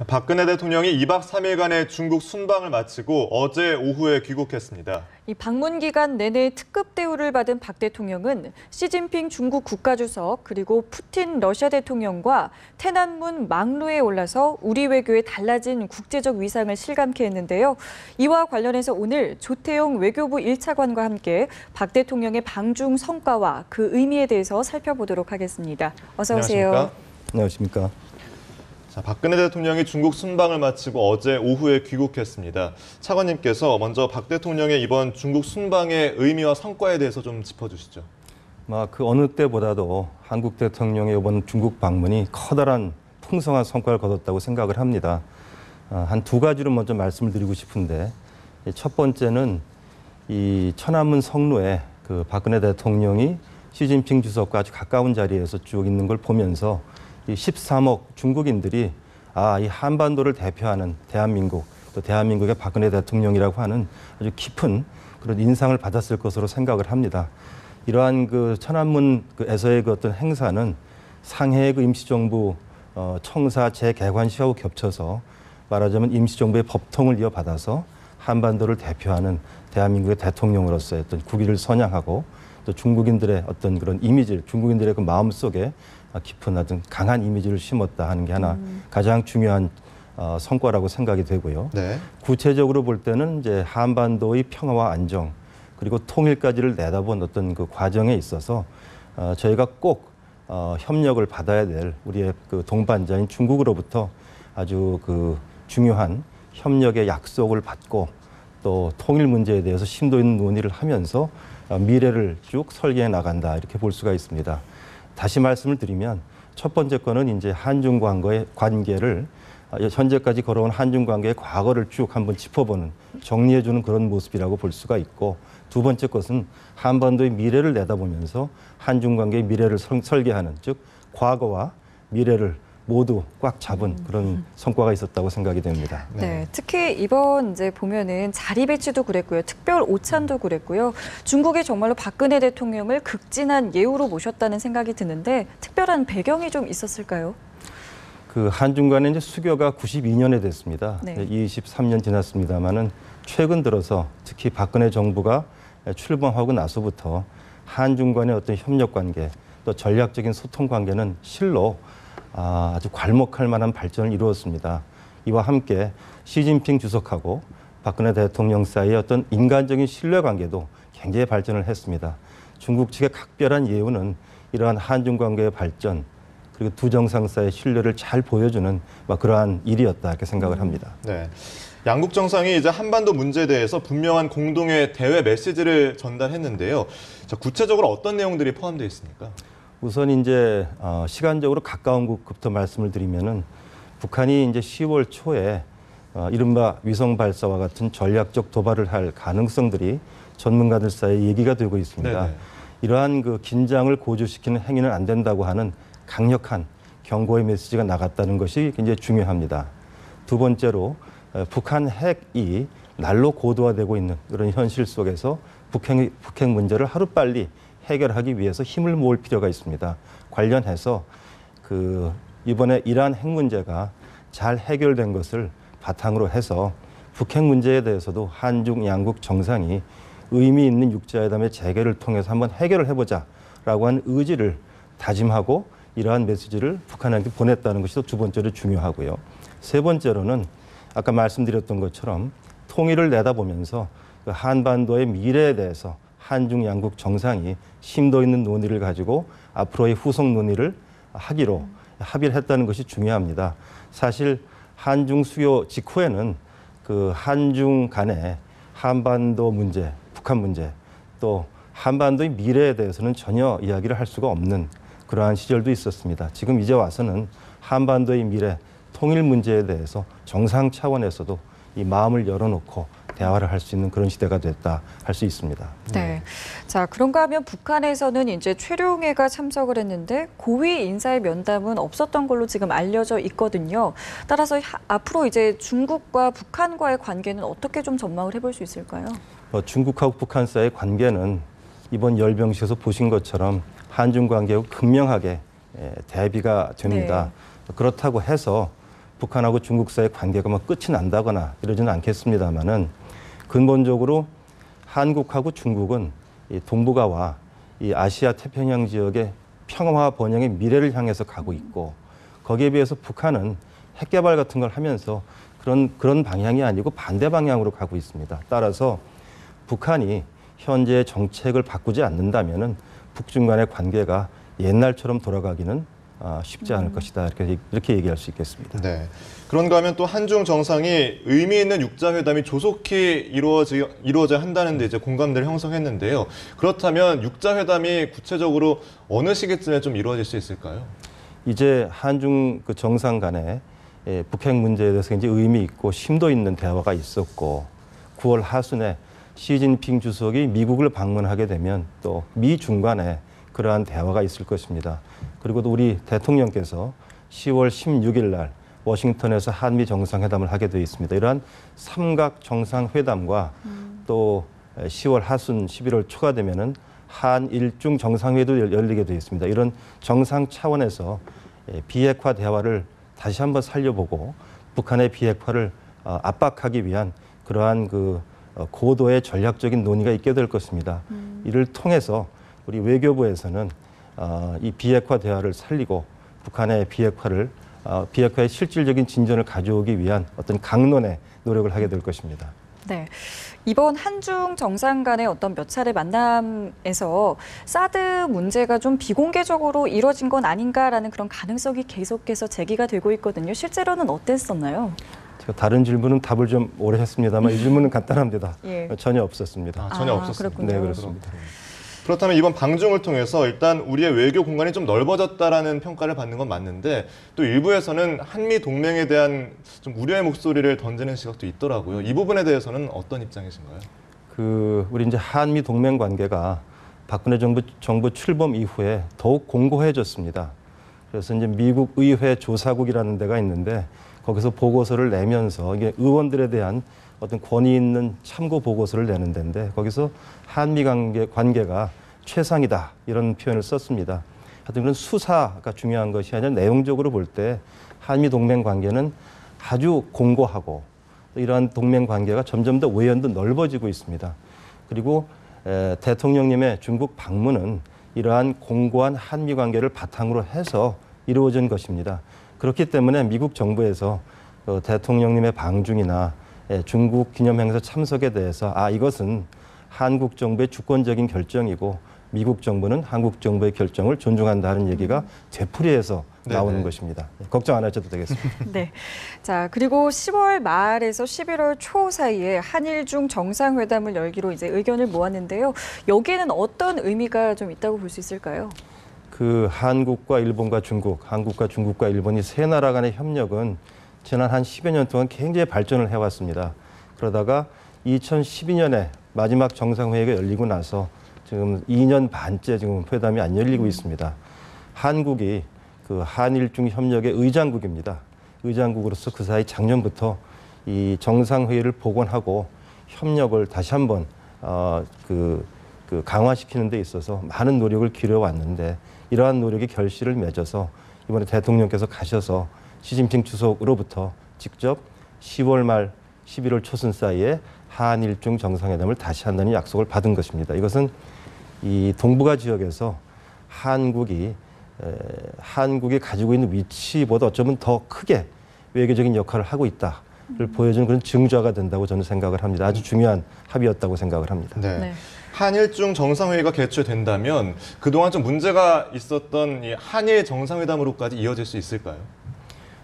박근혜 대통령이 2박 3일간의 중국 순방을 마치고 어제 오후에 귀국했습니다. 이 방문 기간 내내 특급 대우를 받은 박 대통령은 시진핑 중국 국가주석 그리고 푸틴 러시아 대통령과天安문 망루에 올라서 우리 외교의 달라진 국제적 위상을 실감케 했는데요. 이와 관련해서 오늘 조태용 외교부 1차관과 함께 박 대통령의 방중 성과와 그 의미에 대해서 살펴보도록 하겠습니다. 어서 오세요. 안녕하십니까. 자, 박근혜 대통령이 중국 순방을 마치고 어제 오후에 귀국했습니다. 차관님께서 먼저 박 대통령의 이번 중국 순방의 의미와 성과에 대해서 좀 짚어주시죠. 그 어느 때보다도 한국 대통령의 이번 중국 방문이 커다란 풍성한 성과를 거뒀다고 생각을 합니다. 한 두 가지로 먼저 말씀을 드리고 싶은데, 첫 번째는 이 천안문 성루에 그 박근혜 대통령이 시진핑 주석과 아주 가까운 자리에서 쭉 있는 걸 보면서 이 13억 중국인들이 이 한반도를 대표하는 대한민국, 또 대한민국의 박근혜 대통령이라고 하는 아주 깊은 그런 인상을 받았을 것으로 생각을 합니다. 이러한 그 천안문에서의 그 어떤 행사는 상해의 그 임시정부 청사 재개관식하고 겹쳐서 말하자면 임시정부의 법통을 이어받아서 한반도를 대표하는 대한민국의 대통령으로서의 어떤 국위를 선양하고 또 중국인들의 어떤 그런 이미지, 중국인들의 그 마음속에 깊은 어떤 강한 이미지를 심었다 하는 게 하나 가장 중요한 성과라고 생각이 되고요. 네. 구체적으로 볼 때는 이제 한반도의 평화와 안정 그리고 통일까지를 내다본 어떤 그 과정에 있어서 저희가 꼭 협력을 받아야 될 우리의 그 동반자인 중국으로부터 아주 그 중요한 협력의 약속을 받고 또 통일 문제에 대해서 심도 있는 논의를 하면서 미래를 쭉 설계해 나간다 이렇게 볼 수가 있습니다. 다시 말씀을 드리면 첫 번째 거는 이제 한중 관계를 현재까지 걸어온 한중 관계의 과거를 쭉 한번 짚어보는 정리해주는 그런 모습이라고 볼 수가 있고, 두 번째 것은 한반도의 미래를 내다보면서 한중 관계의 미래를 설계하는, 즉 과거와 미래를 모두 꽉 잡은 그런 성과가 있었다고 생각이 됩니다. 네, 특히 이번 이제 보면은 자리 배치도 그랬고요, 특별 오찬도 그랬고요. 중국이 정말로 박근혜 대통령을 극진한 예우로 모셨다는 생각이 드는데 특별한 배경이 좀 있었을까요? 그 한중 간의 이제 수교가 92년에 됐습니다. 네. 23년 지났습니다만은 최근 들어서 특히 박근혜 정부가 출범하고 나서부터 한중 간의 어떤 협력 관계 또 전략적인 소통 관계는 실로 아주 괄목할 만한 발전을 이루었습니다. 이와 함께 시진핑 주석하고 박근혜 대통령 사이의 어떤 인간적인 신뢰관계도 굉장히 발전을 했습니다. 중국 측의 각별한 예우는 이러한 한중 관계의 발전 그리고 두 정상 사이의 신뢰를 잘 보여주는 그러한 일이었다 이렇게 생각을 합니다. 네. 양국 정상이 이제 한반도 문제에 대해서 분명한 공동의 대외 메시지를 전달했는데요. 자, 구체적으로 어떤 내용들이 포함되어 있습니까? 우선 이제 시간적으로 가까운 곳부터 말씀을 드리면은 북한이 이제 10월 초에 이른바 위성 발사와 같은 전략적 도발을 할 가능성들이 전문가들 사이에 얘기가 되고 있습니다. 네네. 이러한 그 긴장을 고조시키는 행위는 안 된다고 하는 강력한 경고의 메시지가 나갔다는 것이 굉장히 중요합니다. 두 번째로 북한 핵이 날로 고도화되고 있는 그런 현실 속에서 북핵 문제를 하루빨리 해결하기 위해서 힘을 모을 필요가 있습니다. 관련해서 이번에 이란 핵 문제가 잘 해결된 것을 바탕으로 해서 북핵 문제에 대해서도 한중 양국 정상이 의미 있는 육자회담의 재개를 통해서 한번 해결을 해보자라고 하는 의지를 다짐하고 이러한 메시지를 북한에게 보냈다는 것이 두 번째로 중요하고요. 세 번째로는 아까 말씀드렸던 것처럼 통일을 내다보면서 한반도의 미래에 대해서 한중 양국 정상이 심도 있는 논의를 가지고 앞으로의 후속 논의를 하기로 합의를 했다는 것이 중요합니다. 사실 한중 수교 직후에는 그 한중 간의 한반도 문제, 북한 문제, 또 한반도의 미래에 대해서는 전혀 이야기를 할 수가 없는 그러한 시절도 있었습니다. 지금 이제 와서는 한반도의 미래, 통일 문제에 대해서 정상 차원에서도 이 마음을 열어놓고 대화를 할 수 있는 그런 시대가 됐다 할 수 있습니다. 네. 자, 그런가 하면 북한에서는 이제 최룡해가 참석을 했는데 고위 인사의 면담은 없었던 걸로 지금 알려져 있거든요. 따라서 앞으로 이제 중국과 북한과의 관계는 어떻게 좀 전망을 해볼 수 있을까요? 중국하고 북한 사이의 관계는 이번 열병식에서 보신 것처럼 한중 관계하고 극명하게 대비가 됩니다. 그렇다고 해서 북한하고 중국 사이의 관계가 뭐 끝이 난다거나 이러지는 않겠습니다만은 근본적으로 한국하고 중국은 이 동북아와 이 아시아 태평양 지역의 평화 번영의 미래를 향해서 가고 있고 거기에 비해서 북한은 핵 개발 같은 걸 하면서 그런 방향이 아니고 반대 방향으로 가고 있습니다. 따라서 북한이 현재 정책을 바꾸지 않는다면은 북중 간의 관계가 옛날처럼 돌아가기는 쉽지 않을 것이다. 이렇게 얘기할 수 있겠습니다. 네. 그런가 하면 또 한중 정상이 의미 있는 육자회담이 조속히 이루어져야 한다는 데 이제 공감대를 형성했는데요. 그렇다면 육자회담이 구체적으로 어느 시기쯤에 좀 이루어질 수 있을까요? 이제 한중 그 정상 간에 북핵 문제에 대해서 이제 의미 있고 심도 있는 대화가 있었고 9월 하순에 시진핑 주석이 미국을 방문하게 되면 또 미중 간에 그러한 대화가 있을 것입니다. 그리고 또 우리 대통령께서 10월 16일 날 워싱턴에서 한미 정상회담을 하게 되어 있습니다. 이러한 삼각 정상회담과 또 10월 하순 11월 초가 되면은 한일중 정상회도 열리게 되어 있습니다. 이런 정상 차원에서 비핵화 대화를 다시 한번 살려보고 북한의 비핵화를 압박하기 위한 그러한 그 고도의 전략적인 논의가 있게 될 것입니다. 이를 통해서 우리 외교부에서는 이 비핵화 대화를 살리고 북한의 비핵화의 실질적인 진전을 가져오기 위한 어떤 강론의 노력을 하게 될 것입니다. 네. 이번 한중 정상 간의 어떤 몇 차례 만남에서 사드 문제가 좀 비공개적으로 이루어진 건 아닌가라는 그런 가능성이 계속해서 제기가 되고 있거든요. 실제로는 어땠었나요? 제가 다른 질문은 답을 좀 오래 했습니다만 이 질문은 간단합니다. 예. 전혀 없었습니다. 전혀 없었습니다. 그렇군요. 네, 그렇습니다. 그렇다면 이번 방중을 통해서 일단 우리의 외교 공간이 좀 넓어졌다라는 평가를 받는 건 맞는데 또 일부에서는 한미 동맹에 대한 좀 우려의 목소리를 던지는 시각도 있더라고요. 이 부분에 대해서는 어떤 입장이신가요? 우리 이제 한미 동맹 관계가 박근혜 정부 출범 이후에 더욱 공고해졌습니다. 그래서 이제 미국 의회 조사국이라는 데가 있는데 거기서 보고서를 내면서 이게 의원들에 대한 어떤 권위 있는 참고 보고서를 내는 데인데 거기서 한미 관계가 최상이다 이런 표현을 썼습니다. 하여튼 그런 수사가 중요한 것이 아니라 내용적으로 볼 때 한미 동맹 관계는 아주 공고하고 이러한 동맹 관계가 점점 더 외연도 넓어지고 있습니다. 그리고 대통령님의 중국 방문은 이러한 공고한 한미 관계를 바탕으로 해서 이루어진 것입니다. 그렇기 때문에 미국 정부에서 대통령님의 방중이나 중국 기념행사 참석에 대해서 이것은 한국 정부의 주권적인 결정이고 미국 정부는 한국 정부의 결정을 존중한다는 얘기가 되풀이해서 나오는 것입니다. 걱정 안 하셔도 되겠습니다. 네. 자, 그리고 10월 말에서 11월 초 사이에 한일중 정상회담을 열기로 이제 의견을 모았는데요. 여기에는 어떤 의미가 좀 있다고 볼 수 있을까요? 한국과 일본과 중국, 한국과 중국과 일본이 세 나라 간의 협력은 지난 한 10여 년 동안 굉장히 발전을 해왔습니다. 그러다가 2012년에 마지막 정상회의가 열리고 나서 지금 2년 반째 지금 회담이 안 열리고 있습니다. 한국이 한일중 협력의 의장국입니다. 의장국으로서 그 사이 작년부터 이 정상회의를 복원하고 협력을 다시 한번 강화시키는 데 있어서 많은 노력을 기울여왔는데 이러한 노력이 결실을 맺어서 이번에 대통령께서 가셔서 시진핑 주석으로부터 직접 10월 말 11월 초순 사이에 한일중 정상회담을 다시 한다는 약속을 받은 것입니다. 이것은 이 동북아 지역에서 한국이 가지고 있는 위치보다 어쩌면 더 크게 외교적인 역할을 하고 있다를 보여주는 그런 증거가 된다고 저는 생각을 합니다. 아주 중요한 합의였다고 생각을 합니다. 네. 한일중 정상회의가 개최된다면 그동안 좀 문제가 있었던 이 한일 정상회담으로까지 이어질 수 있을까요?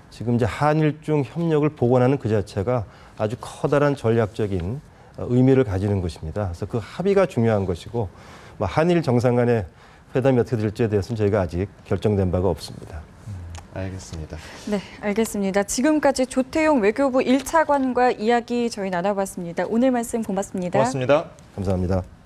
지금 이제 한일중 협력을 복원하는 그 자체가 아주 커다란 전략적인 의미를 가지는 것입니다. 그래서 그 합의가 중요한 것이고 한일 정상 간의 회담이 어떻게 될지에 대해서는 저희가 아직 결정된 바가 없습니다. 알겠습니다. 네, 알겠습니다. 지금까지 조태용 외교부 1차관과 이야기 저희 나눠봤습니다. 오늘 말씀 고맙습니다. 고맙습니다. 감사합니다.